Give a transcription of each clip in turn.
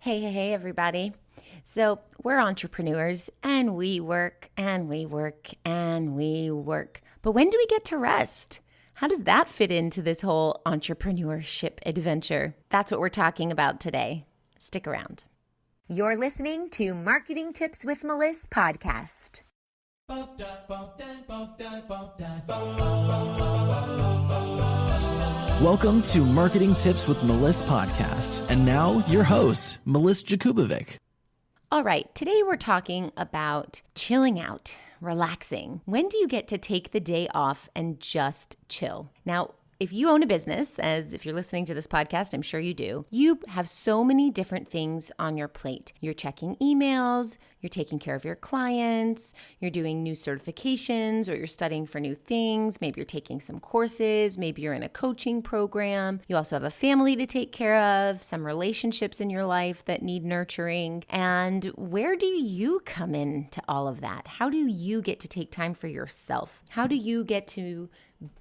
Hey, everybody. So we're entrepreneurs and we work and we work and we work. But when do we get to rest? How does that fit into this whole entrepreneurship adventure? That's what we're talking about today. Stick around. You're listening to Marketing Tips with Meliss podcast. Welcome to Marketing Tips with Meliss podcast. And now your host, Meliss Jakubovic. All right, today we're talking about chilling out, relaxing. When do you get to take the day off and just chill? Now, if you own a business, as if you're listening to this podcast, I'm sure you do, you have so many different things on your plate. You're checking emails, you're taking care of your clients, you're doing new certifications, or you're studying for new things. Maybe you're taking some courses, maybe you're in a coaching program. You also have a family to take care of, some relationships in your life that need nurturing. And where do you come into all of that? How do you get to take time for yourself? How do you get to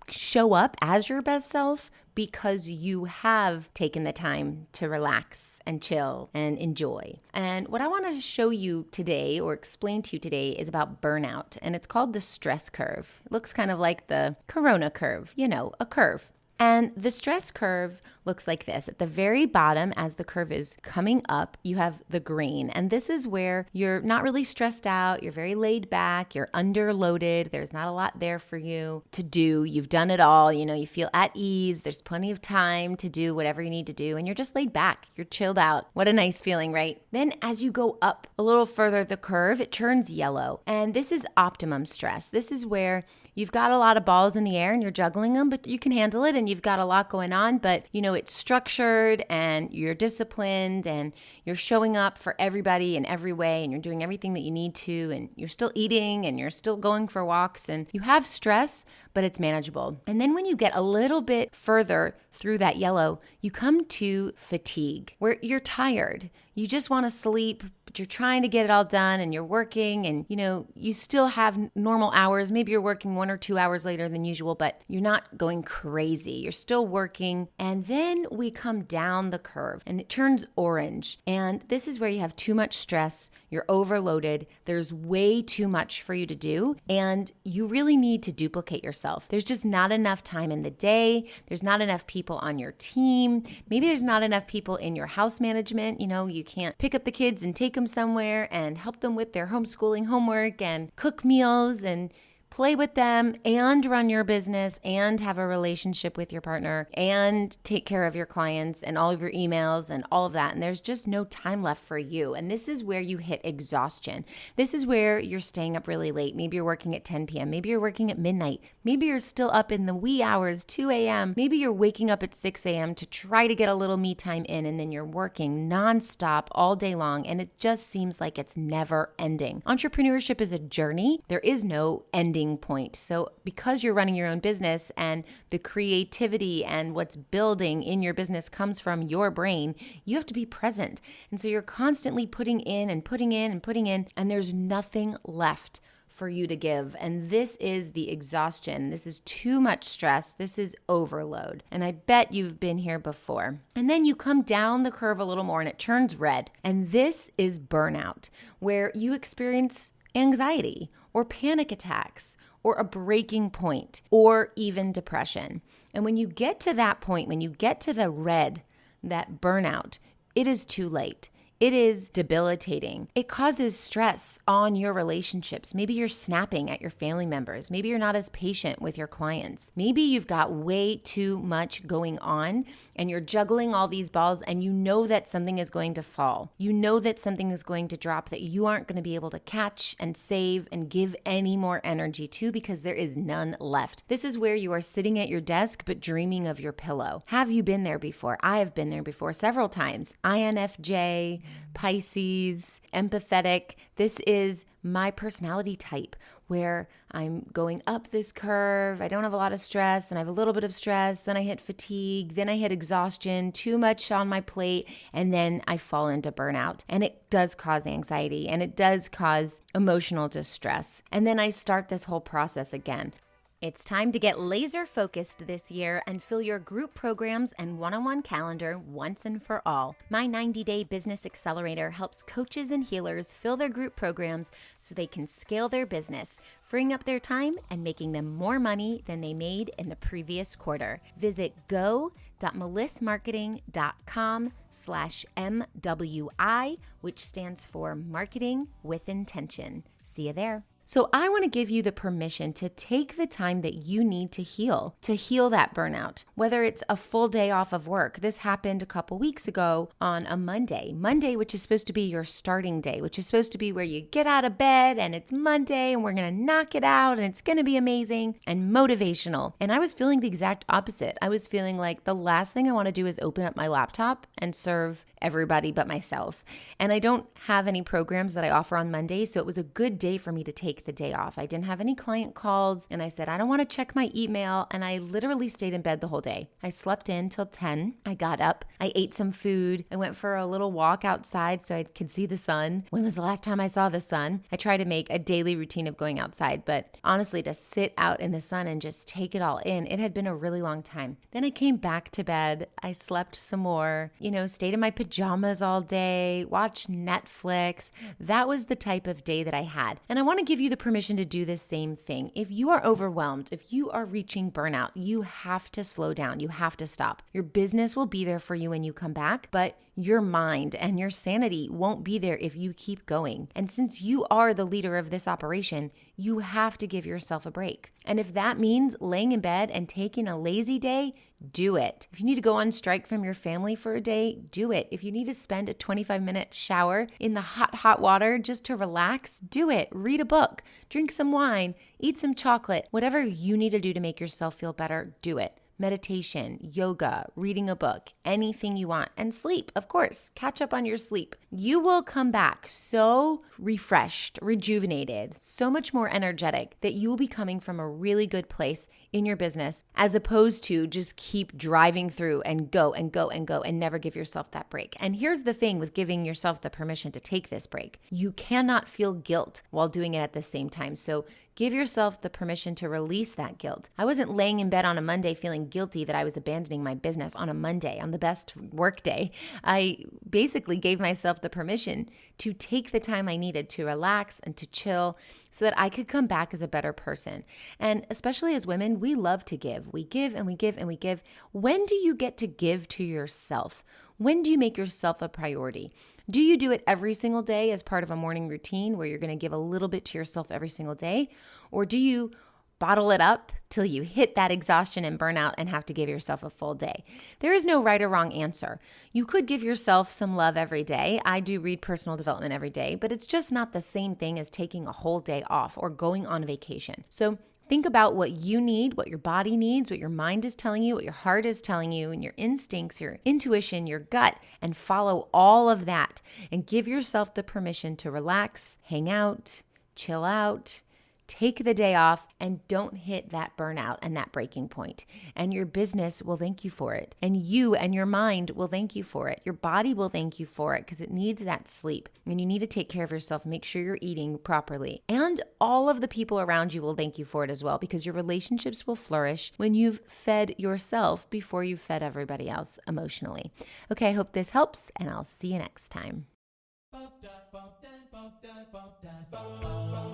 show up as your best self because you have taken the time to relax and chill and enjoy? And what I want to show you today or explain to you today is about burnout, and it's called the stress curve. It looks kind of like the corona curve, a curve. And the stress curve looks like this. At the very bottom, as the curve is coming up, you have the green. And this is where you're not really stressed out. You're very laid back. You're underloaded. There's not a lot there for you to do. You've done it all. You feel at ease. There's plenty of time to do whatever you need to do. And you're just laid back. You're chilled out. What a nice feeling, right? Then as you go up a little further the curve, it turns yellow. And this is optimum stress. This is where you've got a lot of balls in the air and you're juggling them, but you can handle it and you've got a lot going on, but it's structured and you're disciplined and you're showing up for everybody in every way and you're doing everything that you need to and you're still eating and you're still going for walks and you have stress, but it's manageable. And then when you get a little bit further through that yellow, you come to fatigue, where you're tired. You just want to sleep, but you're trying to get it all done and you're working and, you still have normal hours. Maybe you're working 1 or 2 hours later than usual, but you're not going crazy. You're still working. And then we come down the curve and it turns orange. And this is where you have too much stress. You're overloaded. There's way too much for you to do. And you really need to duplicate yourself. There's just not enough time in the day. There's not enough people on your team. Maybe there's not enough people in your house management. You can't pick up the kids and take them somewhere and help them with their homeschooling homework and cook meals and play with them and run your business and have a relationship with your partner and take care of your clients and all of your emails and all of that. And there's just no time left for you. And this is where you hit exhaustion. This is where you're staying up really late. Maybe you're working at 10 p.m. Maybe you're working at midnight. Maybe you're still up in the wee hours, 2 a.m. Maybe you're waking up at 6 a.m. to try to get a little me time in, and then you're working nonstop all day long. And it just seems like it's never ending. Entrepreneurship is a journey. There is no ending point. So because you're running your own business and the creativity and what's building in your business comes from your brain, you have to be present. And so you're constantly putting in and putting in and putting in, and there's nothing left for you to give. And this is the exhaustion. This is too much stress. This is overload. And I bet you've been here before. And then you come down the curve a little more and it turns red. And this is burnout, where you experience anxiety or panic attacks or a breaking point or even depression. And when you get to that point, when you get to the red, that burnout, it is too late. It is debilitating. It causes stress on your relationships. Maybe you're snapping at your family members. Maybe you're not as patient with your clients. Maybe you've got way too much going on and you're juggling all these balls and you know that something is going to fall. You know that something is going to drop that you aren't going to be able to catch and save and give any more energy to because there is none left. This is where you are sitting at your desk but dreaming of your pillow. Have you been there before? I have been there before several times. INFJ, Pisces, empathetic. This is my personality type where I'm going up this curve. I don't have a lot of stress, then I have a little bit of stress, then I hit fatigue, then I hit exhaustion, too much on my plate, and then I fall into burnout. And it does cause anxiety and it does cause emotional distress. And then I start this whole process again. It's time to get laser focused this year and fill your group programs and one-on-one calendar once and for all. My 90-day business accelerator helps coaches and healers fill their group programs so they can scale their business, freeing up their time and making them more money than they made in the previous quarter. Visit go.melissmarketing.com/MWI, which stands for Marketing with Intention. See you there. So I want to give you the permission to take the time that you need to heal that burnout, whether it's a full day off of work. This happened a couple weeks ago on a Monday, which is supposed to be your starting day, which is supposed to be where you get out of bed and it's Monday and we're going to knock it out and it's going to be amazing and motivational. And I was feeling the exact opposite. I was feeling like the last thing I want to do is open up my laptop and serve everybody but myself. And I don't have any programs that I offer on Monday, so it was a good day for me to take the day off. I didn't have any client calls, and I said, I don't want to check my email, and I literally stayed in bed the whole day. I slept in till 10. I got up. I ate some food. I went for a little walk outside so I could see the sun. When was the last time I saw the sun? I try to make a daily routine of going outside, but honestly, to sit out in the sun and just take it all in, it had been a really long time. Then I came back to bed. I slept some more, stayed in my pajamas all day, watched Netflix. That was the type of day that I had. And I want to give you the permission to do the same thing. If you are overwhelmed, if you are reaching burnout, you have to slow down. You have to stop. Your business will be there for you when you come back, but your mind and your sanity won't be there if you keep going. And since you are the leader of this operation, you have to give yourself a break. And if that means laying in bed and taking a lazy day, do it. If you need to go on strike from your family for a day, do it. If you need to spend a 25-minute shower in the hot water just to relax, do it. Read a book, drink some wine, eat some chocolate. Whatever you need to do to make yourself feel better, do it. Meditation, yoga, reading a book, anything you want, and sleep, of course. Catch up on your sleep. You will come back so refreshed, rejuvenated, so much more energetic that you will be coming from a really good place in your business, as opposed to just keep driving through and go and go and go and never give yourself that break. And here's the thing with giving yourself the permission to take this break. You cannot feel guilt while doing it at the same time. So give yourself the permission to release that guilt. I wasn't laying in bed on a Monday feeling guilty that I was abandoning my business on a Monday, on the best work day. I basically gave myself the permission to take the time I needed to relax and to chill so that I could come back as a better person. And especially as women, we love to give. We give and we give and we give. When do you get to give to yourself? When do you make yourself a priority? Do you do it every single day as part of a morning routine where you're going to give a little bit to yourself every single day? Or do you bottle it up till you hit that exhaustion and burnout and have to give yourself a full day? There is no right or wrong answer. You could give yourself some love every day. I do read personal development every day, but it's just not the same thing as taking a whole day off or going on vacation. So think about what you need, what your body needs, what your mind is telling you, what your heart is telling you, and your instincts, your intuition, your gut, and follow all of that and give yourself the permission to relax, hang out, chill out, take the day off, and don't hit that burnout and that breaking point. And your business will thank you for it. And you and your mind will thank you for it. Your body will thank you for it because it needs that sleep. And you need to take care of yourself, make sure you're eating properly. And all of the people around you will thank you for it as well, because your relationships will flourish when you've fed yourself before you've fed everybody else emotionally. Okay, I hope this helps, and I'll see you next time.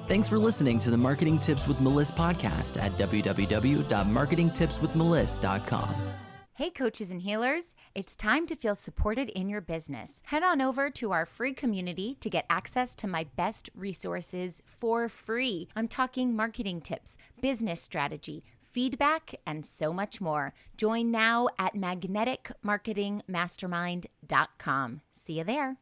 Thanks for listening to the Marketing Tips with Meliss podcast at www.marketingtipswithmeliss.com. Hey, coaches and healers, it's time to feel supported in your business. Head on over to our free community to get access to my best resources for free. I'm talking marketing tips, business strategy, feedback, and so much more. Join now at magneticmarketingmastermind.com. See you there.